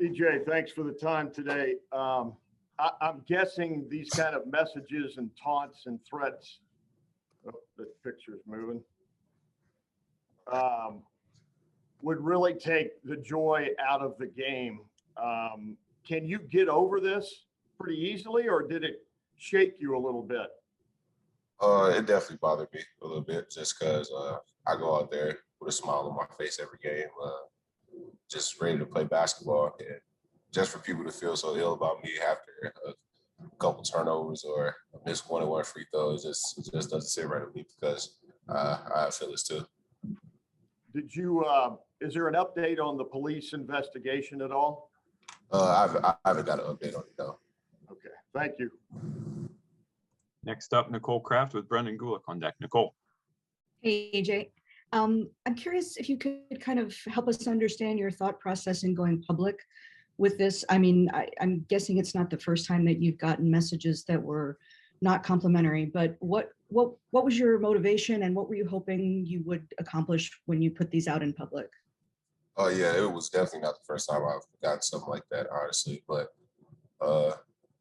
EJ, thanks for the time today. I'm guessing these kind of messages and taunts and threats, oh, the picture's moving, would really take the joy out of the game. Can you get over this pretty easily, or did it shake you a little bit? It definitely bothered me a little bit just because I go out there with a smile on my face every game, just ready to play basketball. And just for people to feel so ill about me after a couple turnovers or a missed one-on-one free throws, it just doesn't sit right with me because I feel this too. Did you, is there an update on the police investigation at all? I haven't got an update on it, though. Okay, thank you. Next up, Nicole Kraft with Brendan Gulick on deck. Nicole. Hey, AJ. I'm curious if you could kind of help us understand your thought process in going public with this. I mean, I'm guessing it's not the first time that you've gotten messages that were not complimentary, but what was your motivation and what were you hoping you would accomplish when you put these out in public? Oh, yeah, it was definitely not the first time I've gotten something like that, honestly, but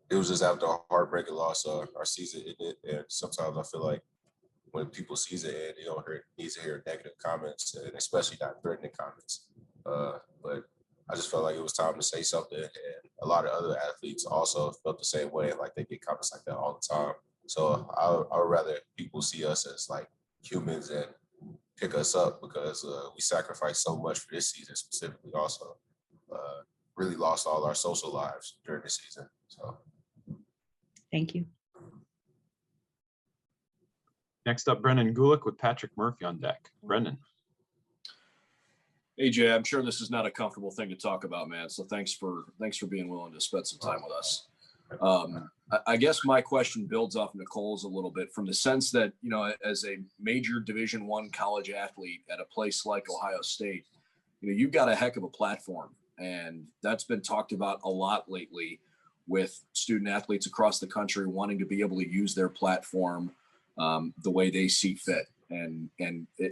it was just after a heartbreaking loss, our season ended, and sometimes I feel like when people season end, they don't need to hear negative comments, and especially not threatening comments. But I just felt like it was time to say something, and a lot of other athletes also felt the same way, like they get comments like that all the time. So I would rather people see us as like humans and pick us up because we sacrificed so much for this season specifically. Also, really lost all our social lives during the season. So. Thank you. Next up, Brendan Gulick with Patrick Murphy on deck. Brendan. AJ, I'm sure this is not a comfortable thing to talk about, man. So thanks for being willing to spend some time with us. I guess my question builds off Nicole's a little bit from the sense that, you know, as a major Division I college athlete at a place like Ohio State, you know, you've got a heck of a platform, and that's been talked about a lot lately with student athletes across the country wanting to be able to use their platform the way they see fit. And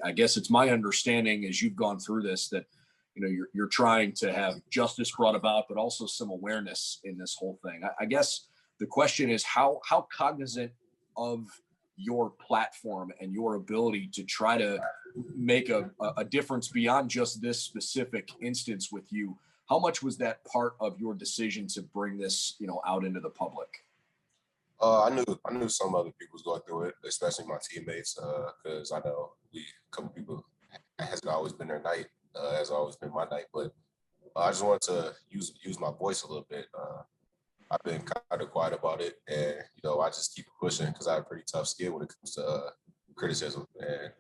I guess it's my understanding as you've gone through this that, you know, you're trying to have justice brought about, but also some awareness in this whole thing. I guess the question is how cognizant of your platform and your ability to try to make a difference beyond just this specific instance with you. How much was that part of your decision to bring this, you know, out into the public? I knew some other people was going through it, especially my teammates, because I know a couple people hasn't always been their night, has always been my night. But I just wanted to use my voice a little bit. I've been kind of quiet about it, and you know, I just keep pushing because I have pretty tough skin when it comes to criticism.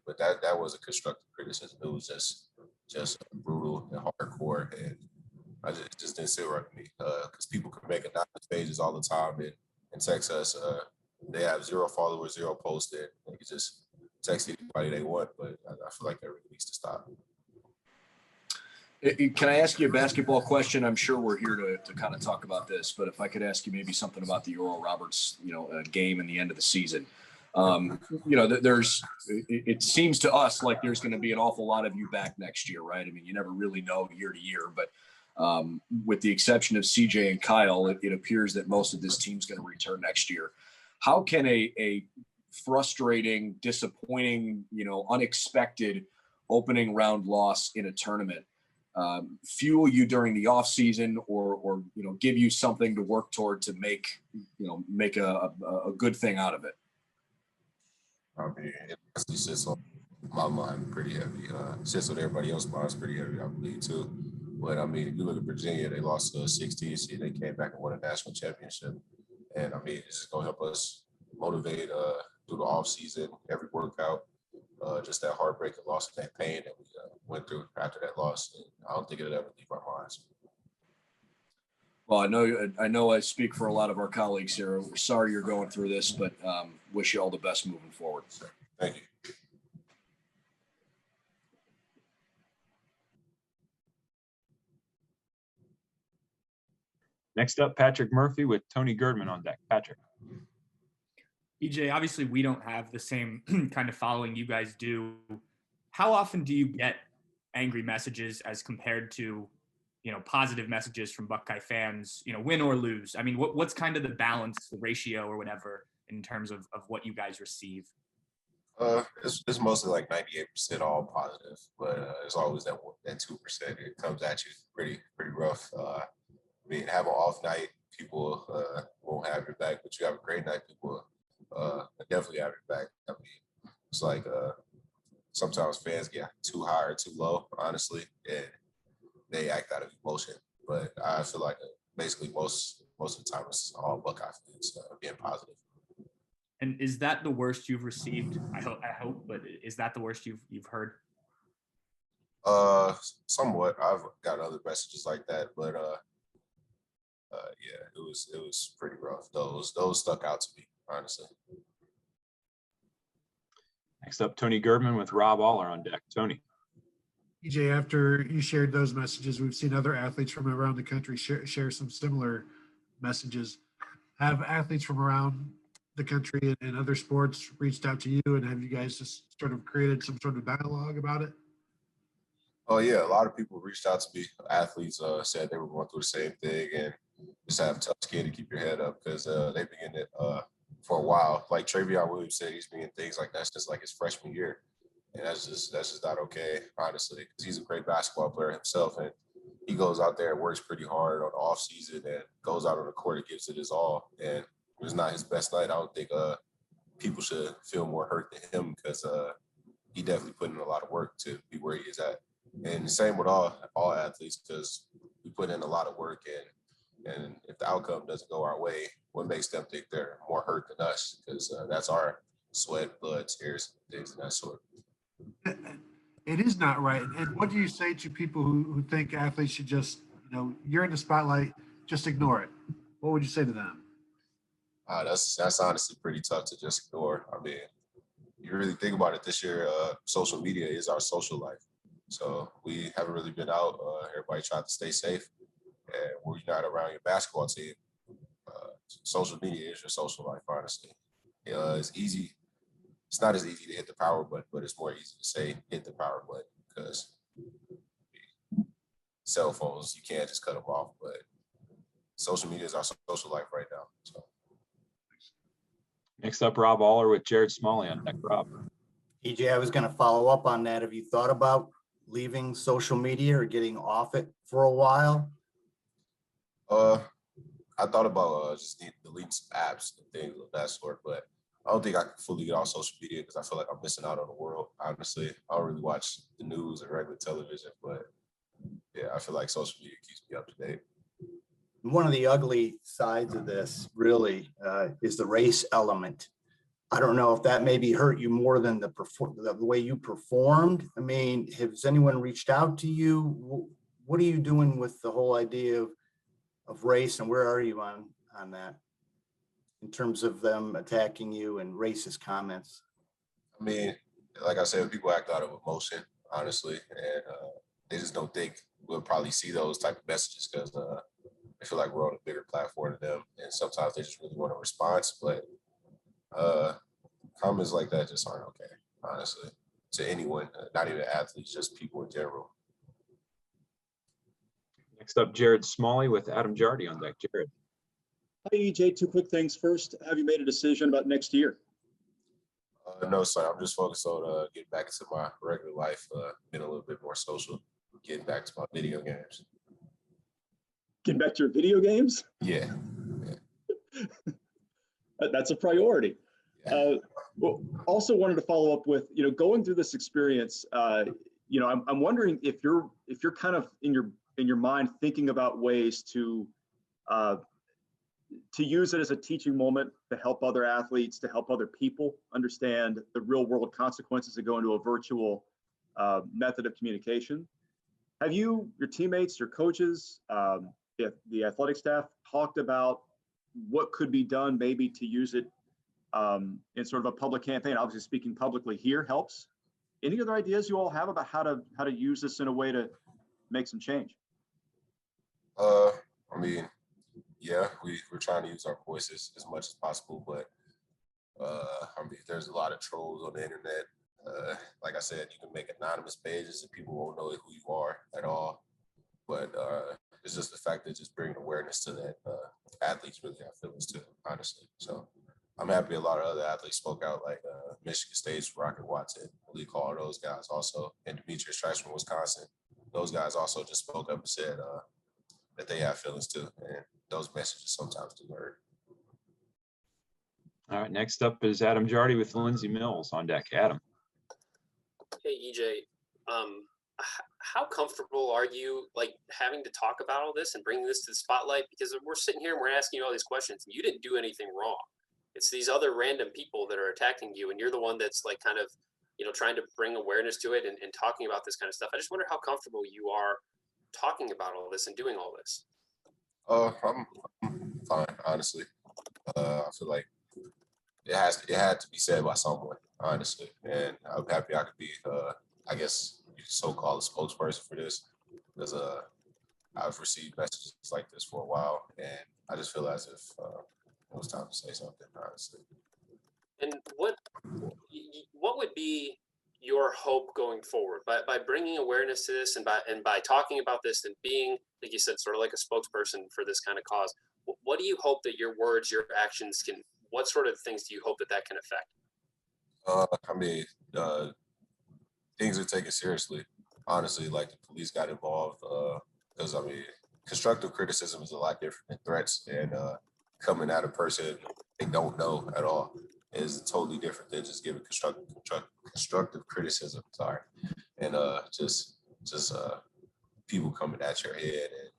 But that was a constructive criticism. It was just brutal and hardcore, and it just didn't sit right with me because people can make anonymous pages all the time and text us. They have 0 followers, 0 posts, and they can just text anybody they want. But I feel like that really needs to stop. Can I ask you a basketball question? I'm sure we're here to kind of talk about this, but if I could ask you maybe something about the Oral Roberts, you know, game and the end of the season. You know, it seems to us like there's going to be an awful lot of you back next year, right? I mean, you never really know year to year, but with the exception of CJ and Kyle, it appears that most of this team's going to return next year. How can a frustrating, disappointing, you know, unexpected opening round loss in a tournament fuel you during the off season, or you know, give you something to work toward to make a good thing out of it? I mean, it actually sits on my mind pretty heavy. Sits on everybody else's minds pretty heavy, I believe, too. But I mean, if you look at Virginia, they lost to a 16 seed. They came back and won a national championship. And I mean, this is going to help us motivate through the off season, every workout. Just that heartbreaking loss and that pain that we went through after that loss. And I don't think it'll ever leave our minds. Well, I know I speak for a lot of our colleagues here. We're sorry you're going through this, but wish you all the best moving forward. Thank you. Next up, Patrick Murphy with Tony Girdman on deck. Patrick. EJ, obviously we don't have the same kind of following you guys do. How often do you get angry messages as compared to positive messages from Buckeye fans, win or lose? I mean, what's kind of the balance, the ratio or whatever in terms of what you guys receive? It's mostly like 98% all positive, but it's always that 2%. It comes at you pretty rough. I mean, have an off night, people won't have your back, but you have a great night, people definitely have your back. I mean, it's like sometimes fans get too high or too low, honestly, and they act out of emotion. But I feel like basically most of the time it's all Buckeye fans being positive. And is that the worst you've received? I hope, but is that the worst you've heard? Somewhat. I've got other messages like that, but yeah, it was pretty rough. Those stuck out to me, honestly. Next up, Tony Girdman with Rob Aller on deck. Tony. EJ, after you shared those messages, we've seen other athletes from around the country share some similar messages. Have athletes from around the country and other sports reached out to you, and have you guys just sort of created some sort of dialogue about it? Oh yeah, a lot of people reached out to me. Athletes said they were going through the same thing, and just have a tough skin to keep your head up because they've been in it for a while. Like Travion Williams said, he's been in things like that since like his freshman year, and that's just not okay, honestly, because he's a great basketball player himself, and he goes out there and works pretty hard on the off season and goes out on the court and gives it his all. And it was not his best night. I don't think people should feel more hurt than him because he definitely put in a lot of work to be where he is at. And the same with all athletes, because we put in a lot of work, and if the outcome doesn't go our way, what makes them think they're more hurt than us? Because that's our sweat, blood, tears, things of that sort. It is not right. And what do you say to people who think athletes should just, you're in the spotlight, just ignore it? What would you say to them? That's honestly pretty tough to just ignore. I mean, you really think about it this year, social media is our social life. So we haven't really been out. Everybody tried to stay safe. And when you're not around your basketball team, social media is your social life, honestly. It's easy. It's not as easy to hit the power button, but it's more easy to say hit the power button because cell phones, you can't just cut them off. But social media is our social life right now. So. Next up, Rob Aller with Jared Smalley on deck. Rob. EJ, I was going to follow up on that. Have you thought about leaving social media or getting off it for a while? I thought about just deleting some apps and things of that sort, but I don't think I can fully get off social media because I feel like I'm missing out on the world. Honestly, I don't really watch the news and regular television, but yeah, I feel like social media keeps me up to date. One of the ugly sides of this really is the race element. I don't know if that maybe hurt you more than the way you performed. I mean, has anyone reached out to you? What are you doing with the whole idea of race, and where are you on that in terms of them attacking you and racist comments? I mean, like I said, people act out of emotion, honestly, and they just don't think we'll probably see those type of messages because I feel like we're on a bigger platform than them, and sometimes they just really want a response. But comments like that just aren't okay, honestly, to anyone, not even athletes, just people in general. Next up, Jared Smalley with Adam Jardy on deck. Jared. Hi, EJ. Two quick things. First, have you made a decision about next year? No, sir. I'm just focused on getting back into my regular life, being a little bit more social, getting back to my video games. Getting back to your video games? Yeah. That's a priority. Yeah. Well, also wanted to follow up with, going through this experience, I'm wondering if you're kind of in your mind thinking about ways to use it as a teaching moment to help other athletes, to help other people understand the real world consequences of going to a virtual method of communication. Have you, your teammates, your coaches, the athletic staff talked about what could be done maybe to use it in sort of a public campaign? Obviously speaking publicly here helps. Any other ideas you all have about how to use this in a way to make some change? I mean, yeah, we're trying to use our voices as much as possible, but I mean, there's a lot of trolls on the internet. Like I said, you can make anonymous pages and people won't know who you are at all. But it's just the fact that just bringing awareness to that athletes really have feelings too, honestly. So I'm happy a lot of other athletes spoke out, like Michigan State's Rocket Watson, Lee Call, those guys also, and Demetrius Trice from Wisconsin. Those guys also just spoke up and said that they have feelings too, and those messages sometimes do hurt. All right, next up is Adam Jardy with Lindsey Mills on deck. Adam. Hey, EJ, how comfortable are you like having to talk about all this and bringing this to the spotlight? Because we're sitting here and we're asking you all these questions and you didn't do anything wrong. It's these other random people that are attacking you and you're the one that's like kind of, trying to bring awareness to it and talking about this kind of stuff. I just wonder how comfortable you are talking about all this and doing all this. I'm fine, honestly. I feel like it had to be said by someone, honestly, and I'm happy I could be, I guess you could so-called a spokesperson for this, because I've received messages like this for a while, and I just feel as if it was time to say something, honestly. And what would be your hope going forward by bringing awareness to this and by talking about this and being, like you said, sort of like a spokesperson for this kind of cause? What do you hope that your words, your actions can? What sort of things do you hope that can affect? I mean, things are taken seriously. Honestly, like the police got involved because I mean, constructive criticism is a lot different than threats, and coming at a person they don't know at all is totally different than just giving constructive criticism. Sorry, and just people coming at your head and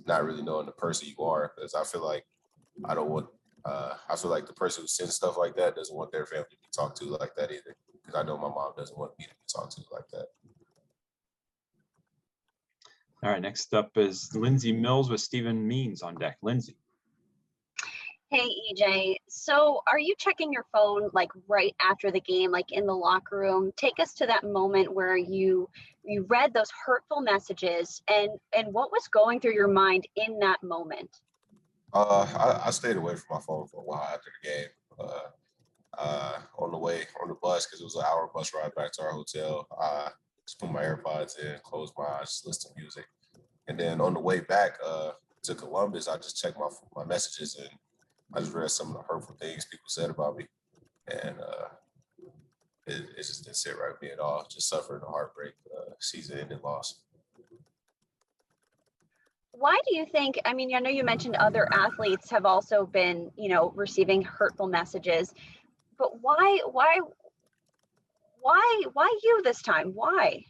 not really knowing the person you are. Because I feel like I feel like the person who sends stuff like that doesn't want their family to be talked to like that either. Because I know my mom doesn't want me to be talked to like that. All right, next up is Lindsey Mills with Stephen Means on deck. Lindsey. Hey, EJ. So are you checking your phone like right after the game, like in the locker room? Take us to that moment where you read those hurtful messages and what was going through your mind in that moment? I stayed away from my phone for a while after the game. On the bus, because it was an hour bus ride back to our hotel, I just put my AirPods in, closed my eyes, just listen to music. And then on the way back to Columbus, I just checked my messages and I just read some of the hurtful things people said about me. And it just didn't sit right with me at all. Just suffering a heartbreak, season-ending loss. Why do you think, I mean, I know you mentioned other athletes have also been, receiving hurtful messages, but why you this time? Why?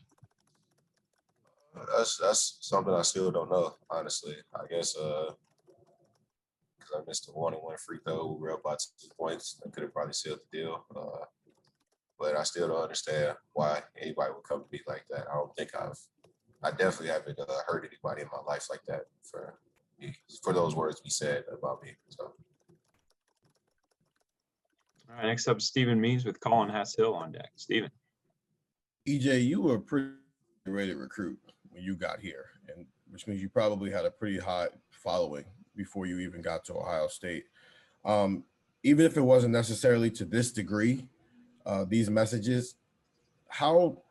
That's something I still don't know, honestly. I guess because I missed a 1-on-1 free throw. We were up by 2 points. I could have probably sealed the deal. But I still don't understand why anybody would come to me like that. I definitely haven't hurt anybody in my life like that for those words be said about me. So. All right, next up, Stephen Means with Colin Hass-Hill on deck. Stephen. EJ, you were a pretty rated recruit when you got here, and which means you probably had a pretty hot following before you even got to Ohio State. Even if it wasn't necessarily to this degree, these messages, how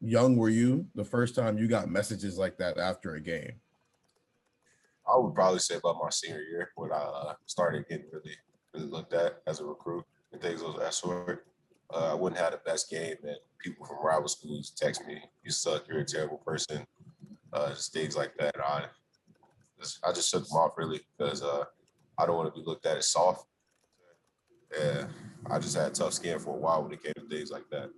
young were you the first time you got messages like that after a game? I would probably say about my senior year when I started getting really looked at as a recruit and things of that sort. I wouldn't have the best game, and people from rival schools text me, "You suck, you're a terrible person," just things like that. I just shook them off really because I don't want to be looked at as soft. And I just had tough skin for a while when it came to things like that.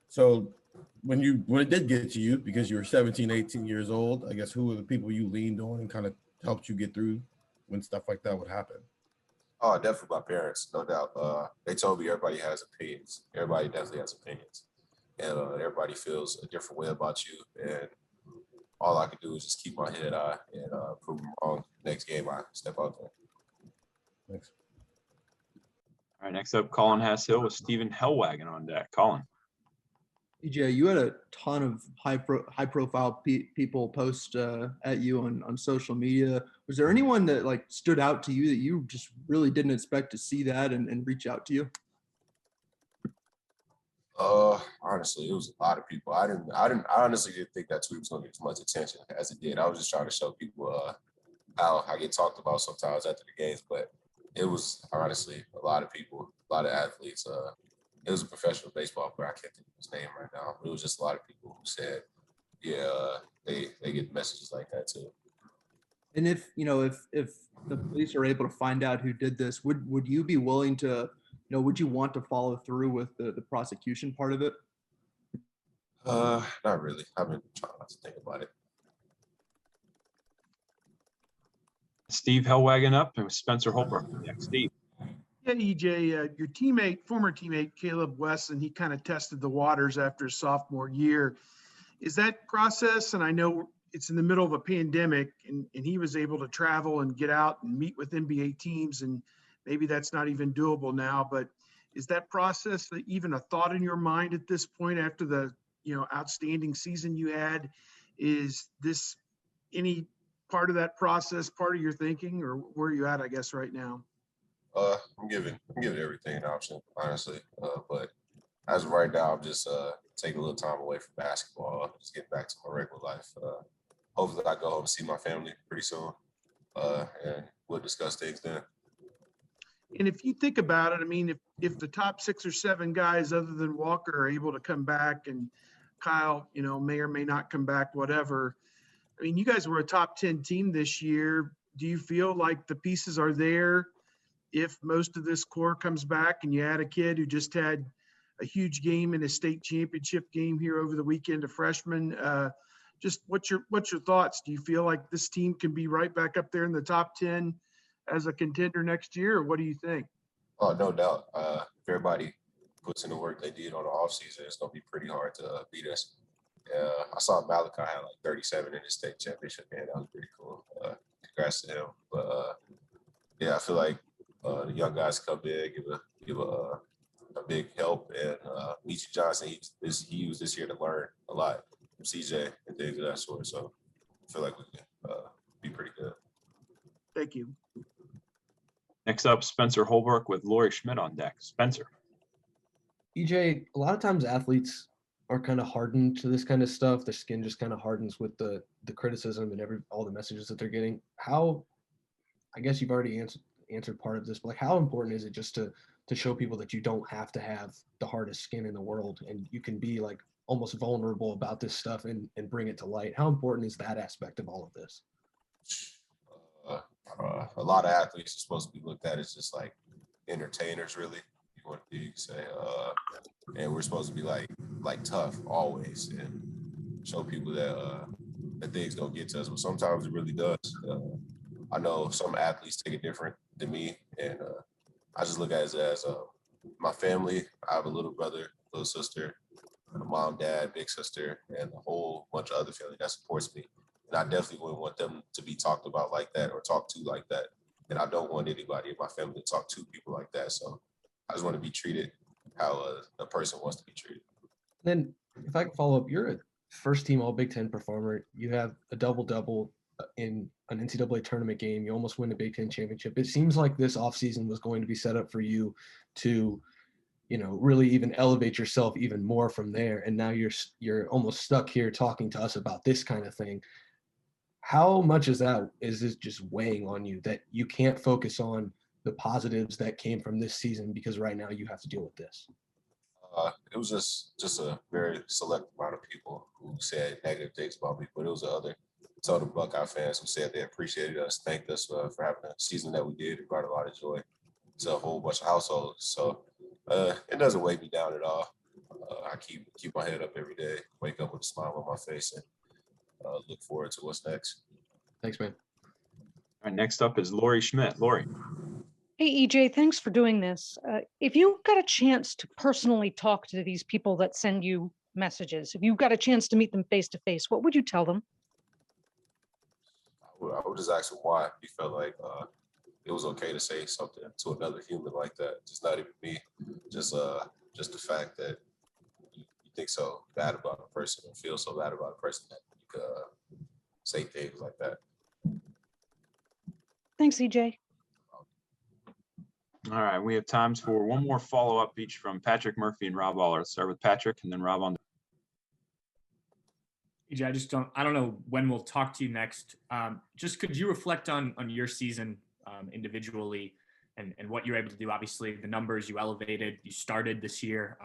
So when it did get to you, because you were 17, 18 years old, I guess who were the people you leaned on and kind of helped you get through when stuff like that would happen? Oh, definitely my parents, no doubt. They told me everybody has opinions. Everybody definitely has opinions. And everybody feels a different way about you. And all I can do is just keep my head high and prove them wrong. Next game, I step out there. Thanks. All right, next up, Colin Hass-Hill with Stephen Hellwagon on deck. Colin. EJ, you had a ton of high-profile people post at you on social media. Was there anyone that like stood out to you that you just really didn't expect to see that and reach out to you? Honestly, it was a lot of people. I honestly didn't think that tweet was gonna get as much attention as it did. I was just trying to show people how I get talked about sometimes after the games, but it was honestly a lot of people, a lot of athletes. It was a professional baseball player. I can't think of his name right now. But it was just a lot of people who said, yeah, they get messages like that too. And if if the police are able to find out who did this, would you be willing to, would you want to follow through with the prosecution part of it? Not really. I've been trying not to think about it. Steve Hellwagon up and Spencer Holbrook next. Steve. Yeah, EJ, your teammate, former teammate Caleb Wesson, he kind of tested the waters after his sophomore year. Is that process, and I know it's in the middle of a pandemic, and he was able to travel and get out and meet with NBA teams, and maybe that's not even doable now, but is that process even a thought in your mind at this point after the outstanding season you had? Is this any part of that process, part of your thinking, or where are you at, I guess, right now? I'm giving everything an option, honestly. But as of right now, I'm just taking a little time away from basketball, just getting back to my regular life. Hopefully I go home and see my family pretty soon. And we'll discuss things then. And if you think about it, I mean, if the top 6 or 7 guys other than Walker are able to come back, and Kyle, may or may not come back, whatever. I mean, you guys were a top 10 team this year. Do you feel like the pieces are there if most of this core comes back and you add a kid who just had a huge game in a state championship game here over the weekend, a freshman? Just what's your thoughts? Do you feel like this team can be right back up there in the top 10 as a contender next year, or what do you think? Oh, no doubt. If everybody puts in the work they did on the offseason, it's going to be pretty hard to beat us. I saw Malachi had like 37 in the state championship game. That was pretty cool. Congrats to him. But yeah, I feel like the young guys come in, give a big help. And Michi Johnson, he used this year to learn a lot from CJ and things of that sort. So I feel like we can be pretty good. Thank you. Next up, Spencer Holbrook with Lori Schmidt on deck. Spencer. EJ, a lot of times athletes are kind of hardened to this kind of stuff. Their skin just kind of hardens with the criticism and all the messages that they're getting. How, I guess you've already answered part of this, but like how important is it just to show people that you don't have to have the hardest skin in the world and you can be like almost vulnerable about this stuff and bring it to light? How important is that aspect of all of this? A lot of athletes are supposed to be looked at as just like entertainers, really. You could say, and we're supposed to be like tough always and show people that things don't get to us, but sometimes it really does. I know some athletes take it different than me, and I just look at it as my family. I have a little brother, little sister, a mom, dad, big sister, and a whole bunch of other family that supports me. And I definitely wouldn't want them to be talked about like that or talked to like that. And I don't want anybody in my family to talk to people like that. So I just want to be treated how a person wants to be treated. Then if I can follow up, you're a first team All Big Ten performer. You have a double-double in an NCAA tournament game. You almost win the Big Ten championship. It seems like this offseason was going to be set up for you to, really even elevate yourself even more from there. And now you're almost stuck here talking to us about this kind of thing. How much is this just weighing on you that you can't focus on the positives that came from this season because right now you have to deal with this? It was just a very select amount of people who said negative things about me, but it was the other total Buckeye fans who said they appreciated us, thanked us for having a season that we did. It brought a lot of joy to a whole bunch of households. So it doesn't weigh me down at all. I keep my head up every day, wake up with a smile on my face, and look forward to what's next. Thanks, man. All right, next up is Lori Schmidt. Lori. Hey, EJ, thanks for doing this. If you got a chance to personally talk to these people that send you messages, if you got a chance to meet them face to face, what would you tell them? I would just ask him why he felt like it was okay to say something to another human like that. Just not even me. Just the fact that you think so bad about a person and feel so bad about a person that you could say things like that. Thanks, EJ. All right, we have times for one more follow-up each from Patrick Murphy and Rob Aller. Let's start with Patrick and then Rob on. EJ, I don't know when we'll talk to you next. Just could you reflect on your season individually and what you're able to do? Obviously, the numbers you elevated, you started this year.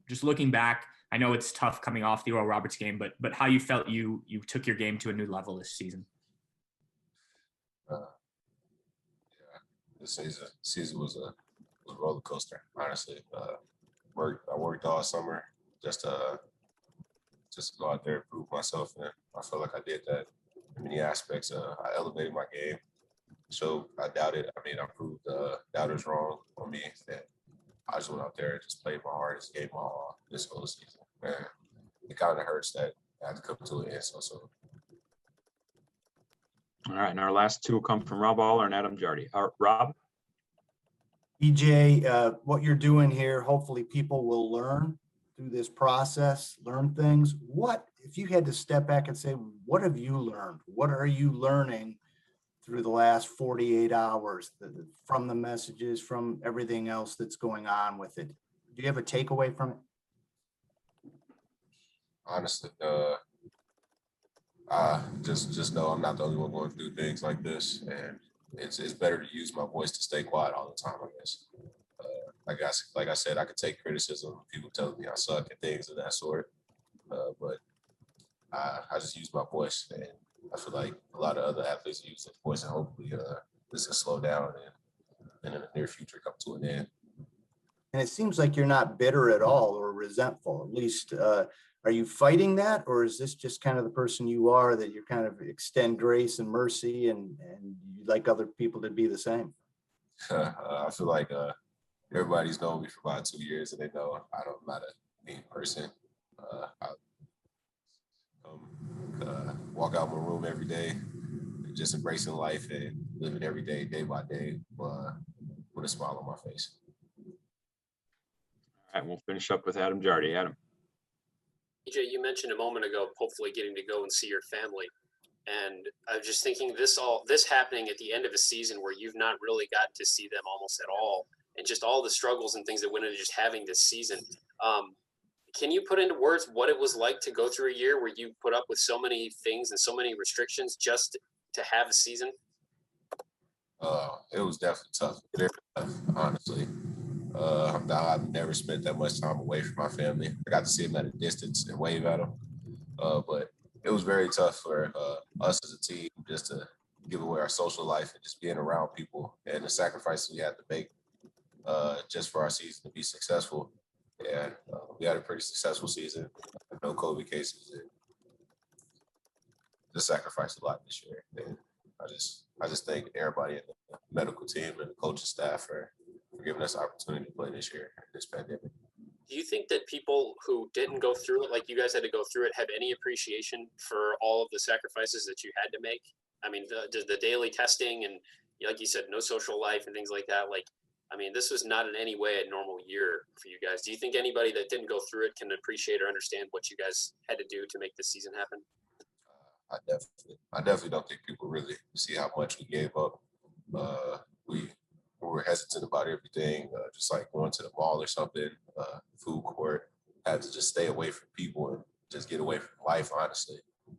Just looking back, I know it's tough coming off the Oral Roberts game, but how you felt you took your game to a new level this season? This season was a roller coaster, honestly. I worked all summer just to go out there and prove myself, and I feel like I did that in many aspects. I elevated my game, so I proved doubters wrong on me. And I just went out there and just played my hardest, gave my all this whole season. Man, it kind of hurts that I had to come to an end so soon. All right, and our last two will come from Rob Aller and Adam Jardy. Rob? EJ, what you're doing here, hopefully people will learn through this process, learn things. What, if you had to step back and say, what have you learned? What are you learning through the last 48 hours from the messages, from everything else that's going on with it? Do you have a takeaway from it? Honestly, just know I'm not the only one going through things like this, and it's better to use my voice to stay quiet all the time, I guess. Like I said, I could take criticism, people telling me I suck and things of that sort, but I just use my voice, and I feel like a lot of other athletes use their voice, and hopefully this will slow down and in the near future come to an end. And it seems like you're not bitter at all or resentful, at least. Are you fighting that, or is this just kind of the person you are, that you kind of extend grace and mercy and you'd like other people to be the same? I feel like everybody's known me for about 2 years, and they know I'm not a mean person. I walk out my room every day, just embracing life and living every day, day by day, with a smile on my face. All right, we'll finish up with Adam Jardy. Adam. EJ, you mentioned a moment ago, hopefully getting to go and see your family. And I was just thinking this happening at the end of a season where you've not really gotten to see them almost at all, and just all the struggles and things that went into just having this season. Can you put into words what it was like to go through a year where you put up with so many things and so many restrictions just to have a season? It was definitely tough, very tough, honestly. I've never spent that much time away from my family. I got to see them at a distance and wave at them. But it was very tough for us as a team just to give away our social life and just being around people and the sacrifices we had to make just for our season to be successful. And we had a pretty successful season. No COVID cases. And just sacrificed a lot this year. And I just thank everybody in the medical team and the coaching staff for giving us the opportunity to play this year, this pandemic. Do you think that people who didn't go through it, like you guys had to go through it, have any appreciation for all of the sacrifices that you had to make? I mean, the daily testing and, like you said, no social life and things like that. Like, I mean, this was not in any way a normal year for you guys. Do you think anybody that didn't go through it can appreciate or understand what you guys had to do to make this season happen? I definitely don't think people really see how much we gave up. We were hesitant about everything, just like going to the mall or something, food court, had to just stay away from people and just get away from life, honestly,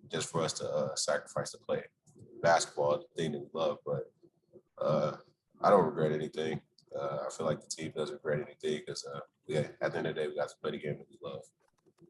just for us to sacrifice to play basketball, the thing that we love. But I don't regret anything. I feel like the team doesn't regret anything because at the end of the day, we got to play the game that we love.